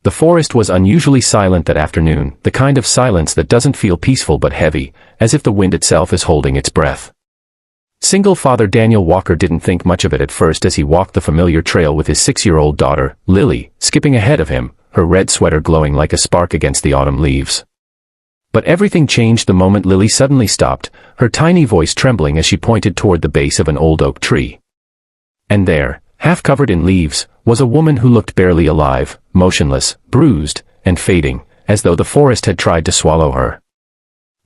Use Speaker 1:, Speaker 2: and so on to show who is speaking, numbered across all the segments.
Speaker 1: The forest was unusually silent that afternoon, the kind of silence that doesn't feel peaceful but heavy, as if the wind itself is holding its breath. Single father Daniel Walker didn't think much of it at first as he walked the familiar trail with his 6-year-old daughter, Lily, skipping ahead of him, her red sweater glowing like a spark against the autumn leaves. But everything changed the moment Lily suddenly stopped, her tiny voice trembling as she pointed toward the base of an old oak tree. And there, half covered in leaves, was a woman who looked barely alive, motionless, bruised, and fading, as though the forest had tried to swallow her.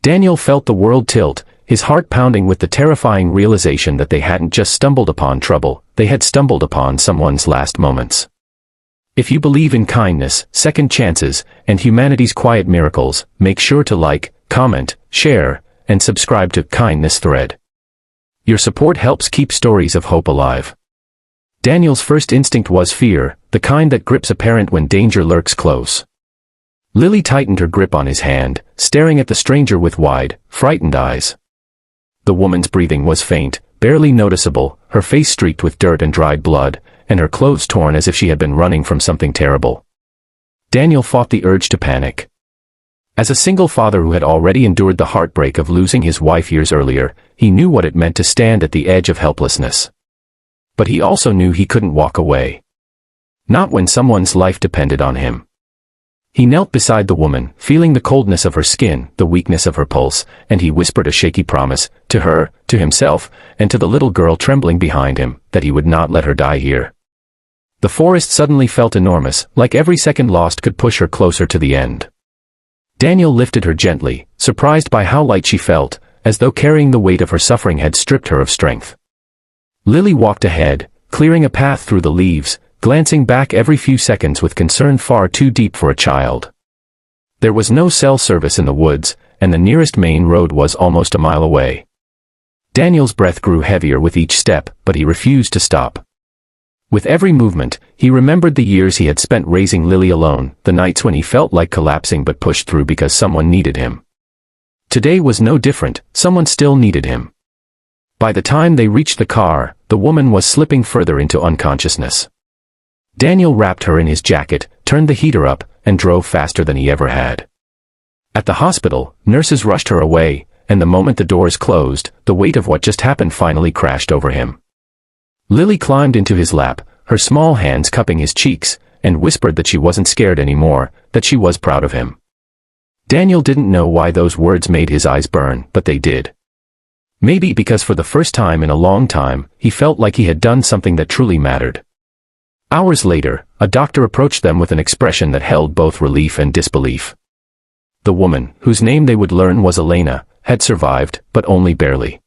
Speaker 1: Daniel felt the world tilt, his heart pounding with the terrifying realization that they hadn't just stumbled upon trouble, they had stumbled upon someone's last moments. If you believe in kindness, second chances, and humanity's quiet miracles, make sure to like, comment, share, and subscribe to Kindness Thread. Your support helps keep stories of hope alive. Daniel's first instinct was fear, the kind that grips a parent when danger lurks close. Lily tightened her grip on his hand, staring at the stranger with wide, frightened eyes. The woman's breathing was faint, barely noticeable, her face streaked with dirt and dried blood, and her clothes torn as if she had been running from something terrible. Daniel fought the urge to panic. As a single father who had already endured the heartbreak of losing his wife years earlier, he knew what it meant to stand at the edge of helplessness. But he also knew he couldn't walk away. Not when someone's life depended on him. He knelt beside the woman, feeling the coldness of her skin, the weakness of her pulse, and he whispered a shaky promise, to her, to himself, and to the little girl trembling behind him, that he would not let her die here. The forest suddenly felt enormous, like every second lost could push her closer to the end. Daniel lifted her gently, surprised by how light she felt, as though carrying the weight of her suffering had stripped her of strength. Lily walked ahead, clearing a path through the leaves, glancing back every few seconds with concern far too deep for a child. There was no cell service in the woods, and the nearest main road was almost a mile away. Daniel's breath grew heavier with each step, but he refused to stop. With every movement, he remembered the years he had spent raising Lily alone, the nights when he felt like collapsing but pushed through because someone needed him. Today was no different, someone still needed him. By the time they reached the car, the woman was slipping further into unconsciousness. Daniel wrapped her in his jacket, turned the heater up, and drove faster than he ever had. At the hospital, nurses rushed her away, and the moment the doors closed, the weight of what just happened finally crashed over him. Lily climbed into his lap, her small hands cupping his cheeks, and whispered that she wasn't scared anymore, that she was proud of him. Daniel didn't know why those words made his eyes burn, but they did. Maybe because for the first time in a long time, he felt like he had done something that truly mattered. Hours later, a doctor approached them with an expression that held both relief and disbelief. The woman, whose name they would learn was Elena, had survived, but only barely.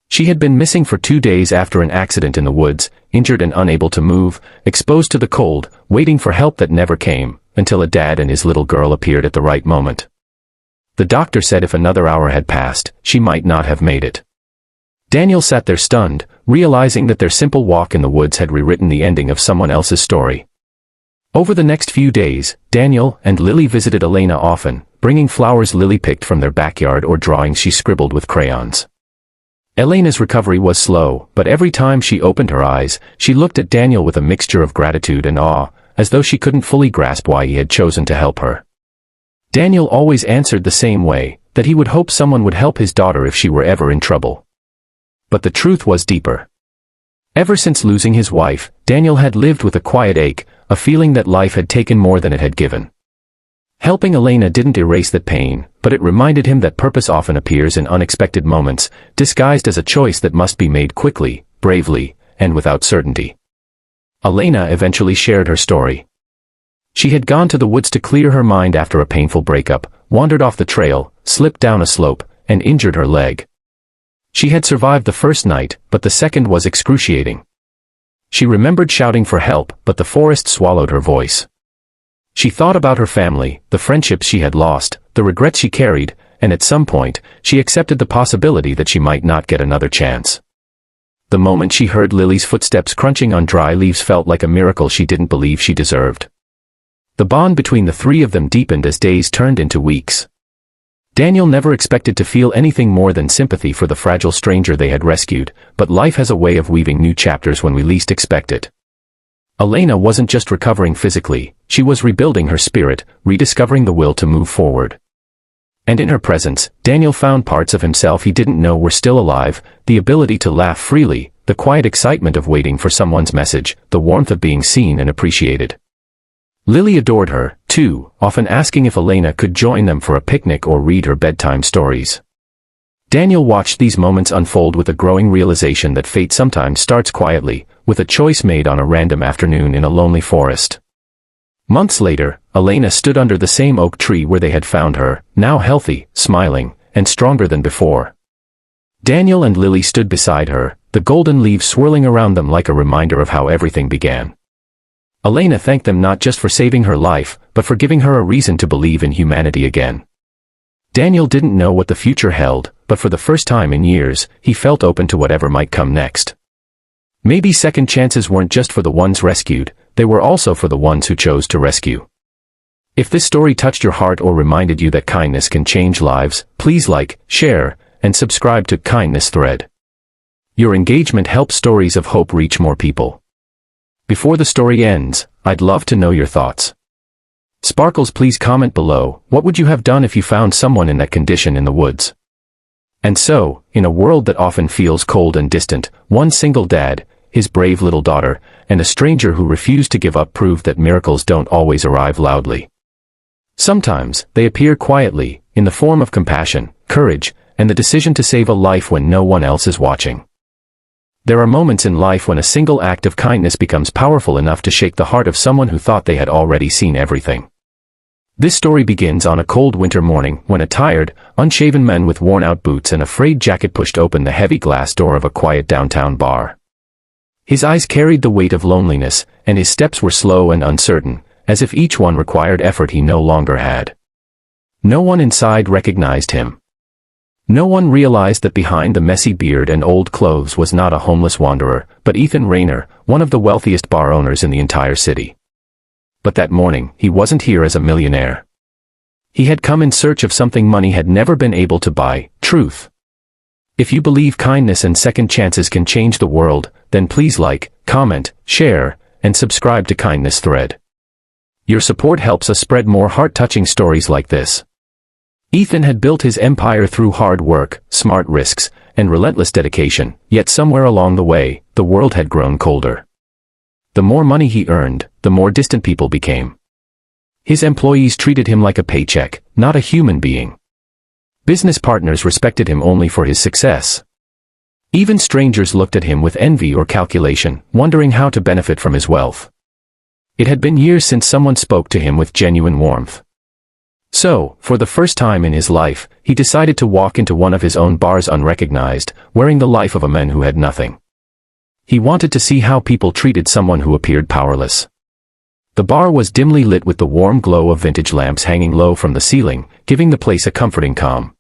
Speaker 1: She had been missing for 2 days after an accident in the woods, injured and unable to move, exposed to the cold, waiting for help that never came, until a dad and his little girl appeared at the right moment. The doctor said if another hour had passed, she might not have made it. Daniel sat there stunned, realizing that their simple walk in the woods had rewritten the ending of someone else's story. Over the next few days, Daniel and Lily visited Elena often, bringing flowers Lily picked from their backyard or drawings she scribbled with crayons. Elena's recovery was slow, but every time she opened her eyes, she looked at Daniel with a mixture of gratitude and awe, as though she couldn't fully grasp why he had chosen to help her. Daniel always answered the same way, that he would hope someone would help his daughter if she were ever in trouble. But the truth was deeper. Ever since losing his wife, Daniel had lived with a quiet ache, a feeling that life had taken more than it had given. Helping Elena didn't erase that pain, but it reminded him that purpose often appears in unexpected moments, disguised as a choice that must be made quickly, bravely, and without certainty. Elena eventually shared her story. She had gone to the woods to clear her mind after a painful breakup, wandered off the trail, slipped down a slope, and injured her leg. She had survived the first night, but the second was excruciating. She remembered shouting for help, but the forest swallowed her voice. She thought about her family, the friendships she had lost, the regrets she carried, and at some point, she accepted the possibility that she might not get another chance. The moment she heard Lily's footsteps crunching on dry leaves felt like a miracle she didn't believe she deserved. The bond between the three of them deepened as days turned into weeks. Daniel never expected to feel anything more than sympathy for the fragile stranger they had rescued, but life has a way of weaving new chapters when we least expect it. Elena wasn't just recovering physically, she was rebuilding her spirit, rediscovering the will to move forward. And in her presence, Daniel found parts of himself he didn't know were still alive, the ability to laugh freely, the quiet excitement of waiting for someone's message, the warmth of being seen and appreciated. Lily adored her, too, often asking if Elena could join them for a picnic or read her bedtime stories. Daniel watched these moments unfold with a growing realization that fate sometimes starts quietly, with a choice made on a random afternoon in a lonely forest. Months later, Elena stood under the same oak tree where they had found her, now healthy, smiling, and stronger than before. Daniel and Lily stood beside her, the golden leaves swirling around them like a reminder of how everything began. Elena thanked them not just for saving her life, but for giving her a reason to believe in humanity again. Daniel didn't know what the future held, but for the first time in years, he felt open to whatever might come next. Maybe second chances weren't just for the ones rescued, they were also for the ones who chose to rescue. If this story touched your heart or reminded you that kindness can change lives, please like, share, and subscribe to Kindness Thread. Your engagement helps stories of hope reach more people. Before the story ends, I'd love to know your thoughts. Sparkles, please comment below, what would you have done if you found someone in that condition in the woods? And so, in a world that often feels cold and distant, one single dad, his brave little daughter, and a stranger who refused to give up proved that miracles don't always arrive loudly. Sometimes, they appear quietly, in the form of compassion, courage, and the decision to save a life when no one else is watching. There are moments in life when a single act of kindness becomes powerful enough to shake the heart of someone who thought they had already seen everything. This story begins on a cold winter morning when a tired, unshaven man with worn-out boots and a frayed jacket pushed open the heavy glass door of a quiet downtown bar. His eyes carried the weight of loneliness, and his steps were slow and uncertain, as if each one required effort he no longer had. No one inside recognized him. No one realized that behind the messy beard and old clothes was not a homeless wanderer, but Ethan Rayner, one of the wealthiest bar owners in the entire city. But that morning, he wasn't here as a millionaire. He had come in search of something money had never been able to buy: truth. If you believe kindness and second chances can change the world, then please like, comment, share, and subscribe to Kindness Thread. Your support helps us spread more heart-touching stories like this. Ethan had built his empire through hard work, smart risks, and relentless dedication, yet somewhere along the way, the world had grown colder. The more money he earned, the more distant people became. His employees treated him like a paycheck, not a human being. Business partners respected him only for his success. Even strangers looked at him with envy or calculation, wondering how to benefit from his wealth. It had been years since someone spoke to him with genuine warmth. So, for the first time in his life, he decided to walk into one of his own bars unrecognized, wearing the life of a man who had nothing. He wanted to see how people treated someone who appeared powerless. The bar was dimly lit with the warm glow of vintage lamps hanging low from the ceiling, giving the place a comforting calm.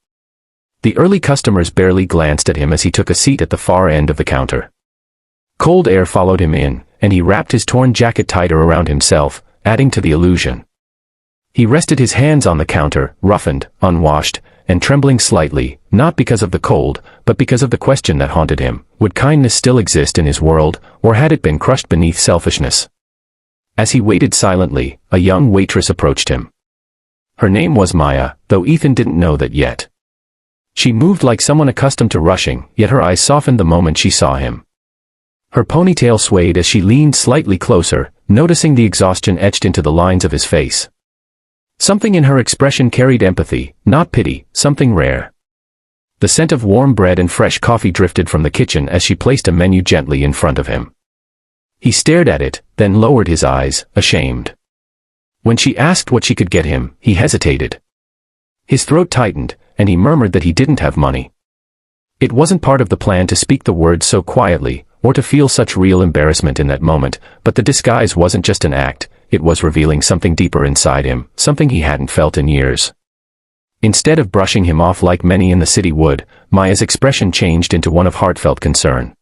Speaker 1: The early customers barely glanced at him as he took a seat at the far end of the counter. Cold air followed him in, and he wrapped his torn jacket tighter around himself, adding to the illusion. He rested his hands on the counter, roughened, unwashed, and trembling slightly, not because of the cold, but because of the question that haunted him: would kindness still exist in his world, or had it been crushed beneath selfishness? As he waited silently, a young waitress approached him. Her name was Maya, though Ethan didn't know that yet. She moved like someone accustomed to rushing, yet her eyes softened the moment she saw him. Her ponytail swayed as she leaned slightly closer, noticing the exhaustion etched into the lines of his face. Something in her expression carried empathy, not pity, something rare. The scent of warm bread and fresh coffee drifted from the kitchen as she placed a menu gently in front of him. He stared at it, then lowered his eyes, ashamed. When she asked what she could get him, he hesitated. His throat tightened, and he murmured that he didn't have money. It wasn't part of the plan to speak the words so quietly, or to feel such real embarrassment in that moment, but the disguise wasn't just an act, it was revealing something deeper inside him, something he hadn't felt in years. Instead of brushing him off like many in the city would, Maya's expression changed into one of heartfelt concern.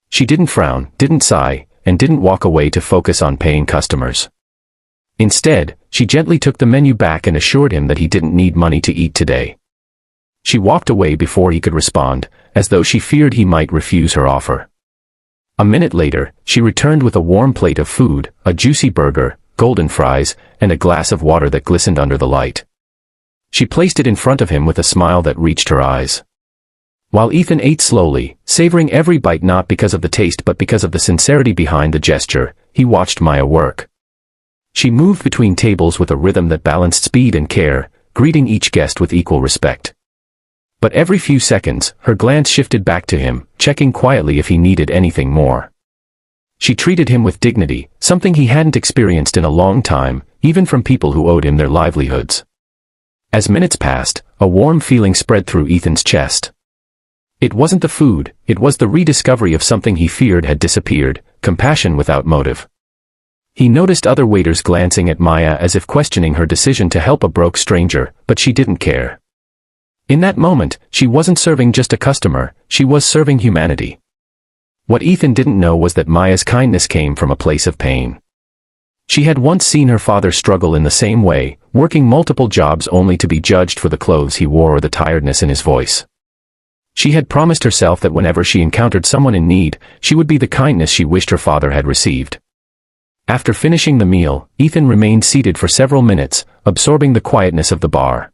Speaker 1: She didn't frown, didn't sigh, and didn't walk away to focus on paying customers. Instead, she gently took the menu back and assured him that he didn't need money to eat today. She walked away before he could respond, as though she feared he might refuse her offer. A minute later, she returned with a warm plate of food, a juicy burger, golden fries, and a glass of water that glistened under the light. She placed it in front of him with a smile that reached her eyes. While Ethan ate slowly, savoring every bite not because of the taste but because of the sincerity behind the gesture, he watched Maya work. She moved between tables with a rhythm that balanced speed and care, greeting each guest with equal respect. But every few seconds, her glance shifted back to him, checking quietly if he needed anything more. She treated him with dignity, something he hadn't experienced in a long time, even from people who owed him their livelihoods. As minutes passed, a warm feeling spread through Ethan's chest. It wasn't the food, it was the rediscovery of something he feared had disappeared, compassion without motive. He noticed other waiters glancing at Maya as if questioning her decision to help a broke stranger, but she didn't care. In that moment, she wasn't serving just a customer, she was serving humanity. What Ethan didn't know was that Maya's kindness came from a place of pain. She had once seen her father struggle in the same way, working multiple jobs only to be judged for the clothes he wore or the tiredness in his voice. She had promised herself that whenever she encountered someone in need, she would be the kindness she wished her father had received. After finishing the meal, Ethan remained seated for several minutes, absorbing the quietness of the bar.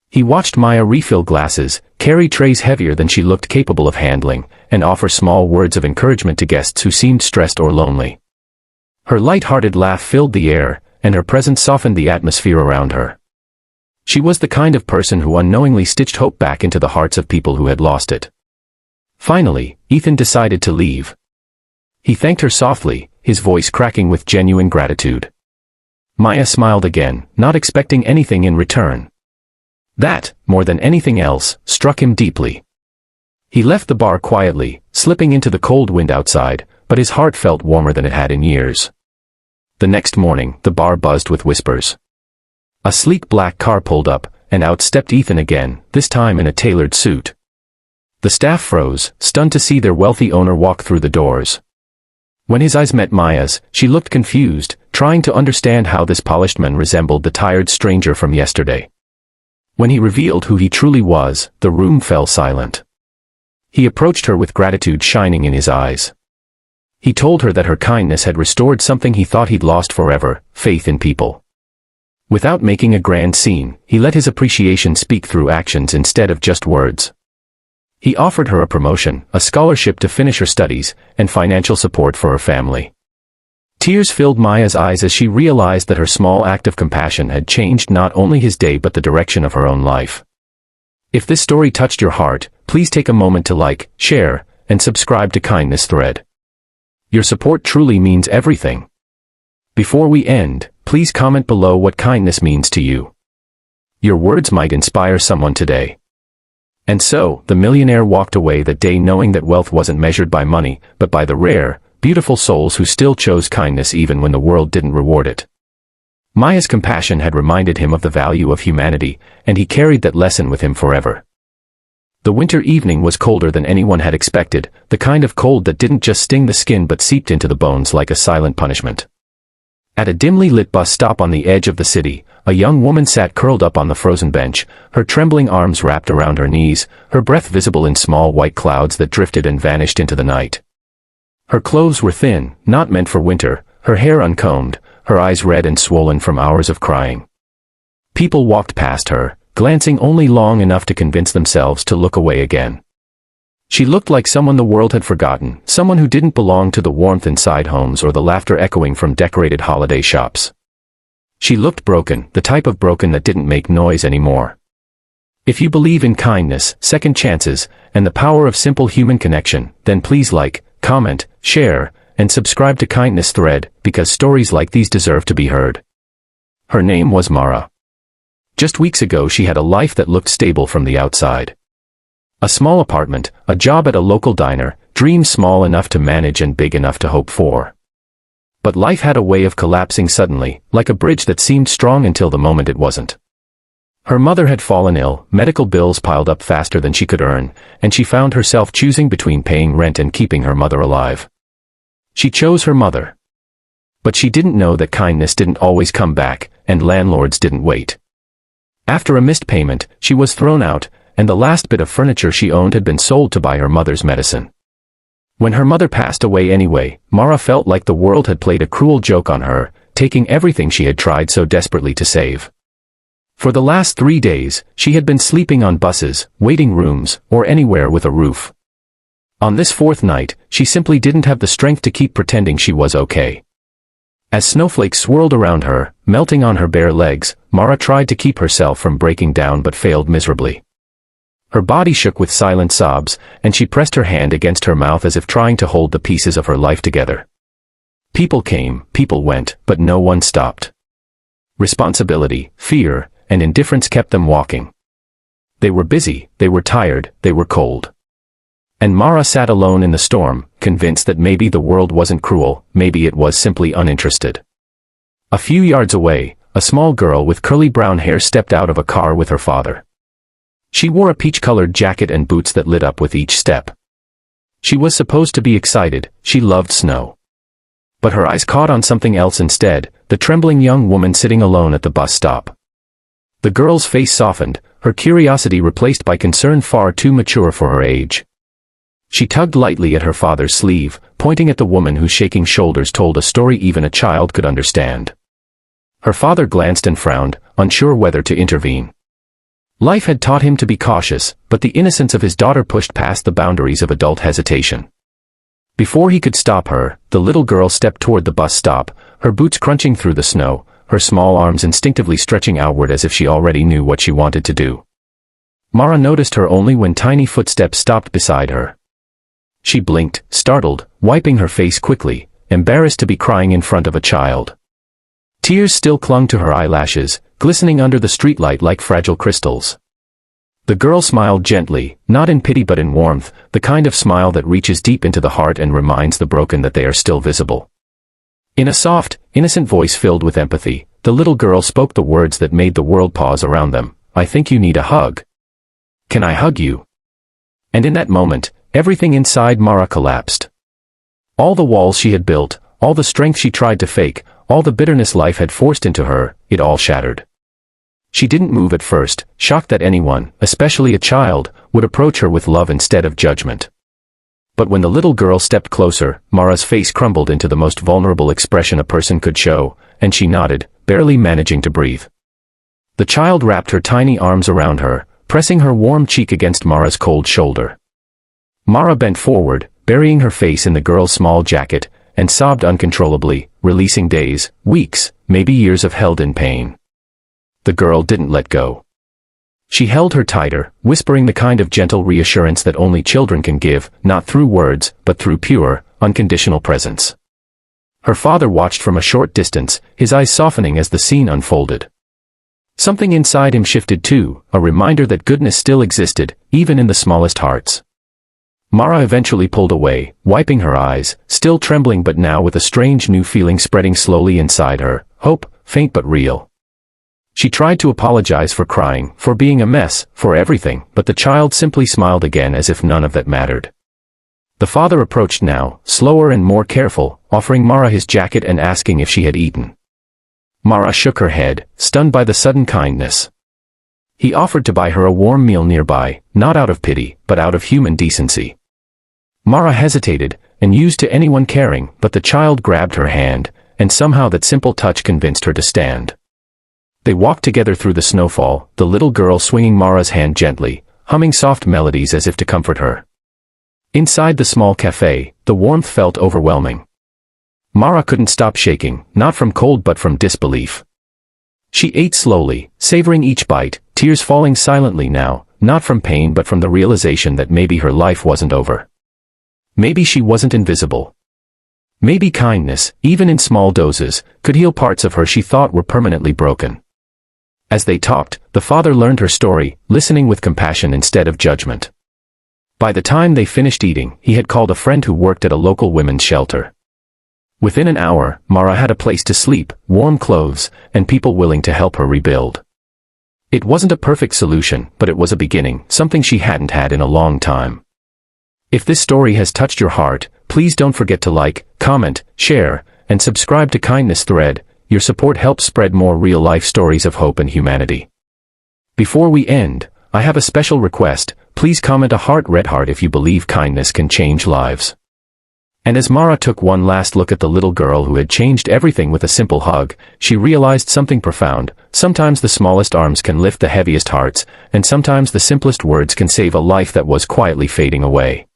Speaker 1: He watched Maya refill glasses, carry trays heavier than she looked capable of handling, and offer small words of encouragement to guests who seemed stressed or lonely. Her light-hearted laugh filled the air, and her presence softened the atmosphere around her. She was the kind of person who unknowingly stitched hope back into the hearts of people who had lost it. Finally, Ethan decided to leave. He thanked her softly, his voice cracking with genuine gratitude. Maya smiled again, not expecting anything in return. That, more than anything else, struck him deeply. He left the bar quietly, slipping into the cold wind outside, but his heart felt warmer than it had in years. The next morning, the bar buzzed with whispers. A sleek black car pulled up, and out stepped Ethan again, this time in a tailored suit. The staff froze, stunned to see their wealthy owner walk through the doors. When his eyes met Maya's, she looked confused, trying to understand how this polished man resembled the tired stranger from yesterday. When he revealed who he truly was, the room fell silent. He approached her with gratitude shining in his eyes. He told her that her kindness had restored something he thought he'd lost forever, faith in people. Without making a grand scene, he let his appreciation speak through actions instead of just words. He offered her a promotion, a scholarship to finish her studies, and financial support for her family. Tears filled Maya's eyes as she realized that her small act of compassion had changed not only his day but the direction of her own life. If this story touched your heart, please take a moment to like, share, and subscribe to Kindness Thread. Your support truly means everything. Before we end, please comment below what kindness means to you. Your words might inspire someone today. And so, the millionaire walked away that day knowing that wealth wasn't measured by money, but by the rare, beautiful souls who still chose kindness even when the world didn't reward it. Maya's compassion had reminded him of the value of humanity, and he carried that lesson with him forever. The winter evening was colder than anyone had expected, the kind of cold that didn't just sting the skin but seeped into the bones like a silent punishment. At a dimly lit bus stop on the edge of the city, a young woman sat curled up on the frozen bench, her trembling arms wrapped around her knees, her breath visible in small white clouds that drifted and vanished into the night. Her clothes were thin, not meant for winter, her hair uncombed, her eyes red and swollen from hours of crying. People walked past her, glancing only long enough to convince themselves to look away again. She looked like someone the world had forgotten, someone who didn't belong to the warmth inside homes or the laughter echoing from decorated holiday shops. She looked broken, the type of broken that didn't make noise anymore. If you believe in kindness, second chances, and the power of simple human connection, then please like, comment, share, and subscribe to Kindness Thread, because stories like these deserve to be heard. Her name was Mara. Just weeks ago she had a life that looked stable from the outside. A small apartment, a job at a local diner, dreams small enough to manage and big enough to hope for. But life had a way of collapsing suddenly, like a bridge that seemed strong until the moment it wasn't. Her mother had fallen ill, medical bills piled up faster than she could earn, and she found herself choosing between paying rent and keeping her mother alive. She chose her mother. But she didn't know that kindness didn't always come back, and landlords didn't wait. After a missed payment, she was thrown out, and the last bit of furniture she owned had been sold to buy her mother's medicine. When her mother passed away anyway, Mara felt like the world had played a cruel joke on her, taking everything she had tried so desperately to save. For the last 3 days, she had been sleeping on buses, waiting rooms, or anywhere with a roof. On this 4th night, she simply didn't have the strength to keep pretending she was okay. As snowflakes swirled around her, melting on her bare legs, Mara tried to keep herself from breaking down but failed miserably. Her body shook with silent sobs, and she pressed her hand against her mouth as if trying to hold the pieces of her life together. People came, people went, but no one stopped. Responsibility, fear, and indifference kept them walking. They were busy, they were tired, they were cold. And Mara sat alone in the storm, convinced that maybe the world wasn't cruel, maybe it was simply uninterested. A few yards away, a small girl with curly brown hair stepped out of a car with her father. She wore a peach-colored jacket and boots that lit up with each step. She was supposed to be excited, she loved snow. But her eyes caught on something else instead, the trembling young woman sitting alone at the bus stop. The girl's face softened, her curiosity replaced by concern far too mature for her age. She tugged lightly at her father's sleeve, pointing at the woman whose shaking shoulders told a story even a child could understand. Her father glanced and frowned, unsure whether to intervene. Life had taught him to be cautious, but the innocence of his daughter pushed past the boundaries of adult hesitation. Before he could stop her, the little girl stepped toward the bus stop, her boots crunching through the snow, her small arms instinctively stretching outward as if she already knew what she wanted to do. Mara noticed her only when tiny footsteps stopped beside her. She blinked, startled, wiping her face quickly, embarrassed to be crying in front of a child. Tears still clung to her eyelashes, glistening under the streetlight like fragile crystals. The girl smiled gently, not in pity but in warmth, the kind of smile that reaches deep into the heart and reminds the broken that they are still visible. In a soft, innocent voice filled with empathy, the little girl spoke the words that made the world pause around them. "I think you need a hug. Can I hug you?" And in that moment, everything inside Mara collapsed. All the walls she had built, all the strength she tried to fake, all the bitterness life had forced into her, it all shattered. She didn't move at first, shocked that anyone, especially a child, would approach her with love instead of judgment. But when the little girl stepped closer, Mara's face crumbled into the most vulnerable expression a person could show, and she nodded, barely managing to breathe. The child wrapped her tiny arms around her, pressing her warm cheek against Mara's cold shoulder. Mara bent forward, burying her face in the girl's small jacket, and sobbed uncontrollably, releasing days, weeks, maybe years of held-in pain. The girl didn't let go. She held her tighter, whispering the kind of gentle reassurance that only children can give, not through words, but through pure, unconditional presence. Her father watched from a short distance, his eyes softening as the scene unfolded. Something inside him shifted too, a reminder that goodness still existed, even in the smallest hearts. Mara eventually pulled away, wiping her eyes, still trembling but now with a strange new feeling spreading slowly inside her, hope, faint but real. She tried to apologize for crying, for being a mess, for everything, but the child simply smiled again as if none of that mattered. The father approached now, slower and more careful, offering Mara his jacket and asking if she had eaten. Mara shook her head, stunned by the sudden kindness. He offered to buy her a warm meal nearby, not out of pity, but out of human decency. Mara hesitated, and used to anyone caring, but the child grabbed her hand, and somehow that simple touch convinced her to stand. They walked together through the snowfall, the little girl swinging Mara's hand gently, humming soft melodies as if to comfort her. Inside the small cafe, the warmth felt overwhelming. Mara couldn't stop shaking, not from cold but from disbelief. She ate slowly, savoring each bite, tears falling silently now, not from pain but from the realization that maybe her life wasn't over. Maybe she wasn't invisible. Maybe kindness, even in small doses, could heal parts of her she thought were permanently broken. As they talked, the father learned her story, listening with compassion instead of judgment. By the time they finished eating, he had called a friend who worked at a local women's shelter. Within an hour, Mara had a place to sleep, warm clothes, and people willing to help her rebuild. It wasn't a perfect solution, but it was a beginning, something she hadn't had in a long time. If this story has touched your heart, please don't forget to like, comment, share, and subscribe to Kindness Thread. Your support helps spread more real-life stories of hope and humanity. Before we end, I have a special request. Please comment a red heart if you believe kindness can change lives. And as Mara took one last look at the little girl who had changed everything with a simple hug, she realized something profound. Sometimes the smallest arms can lift the heaviest hearts, and sometimes the simplest words can save a life that was quietly fading away.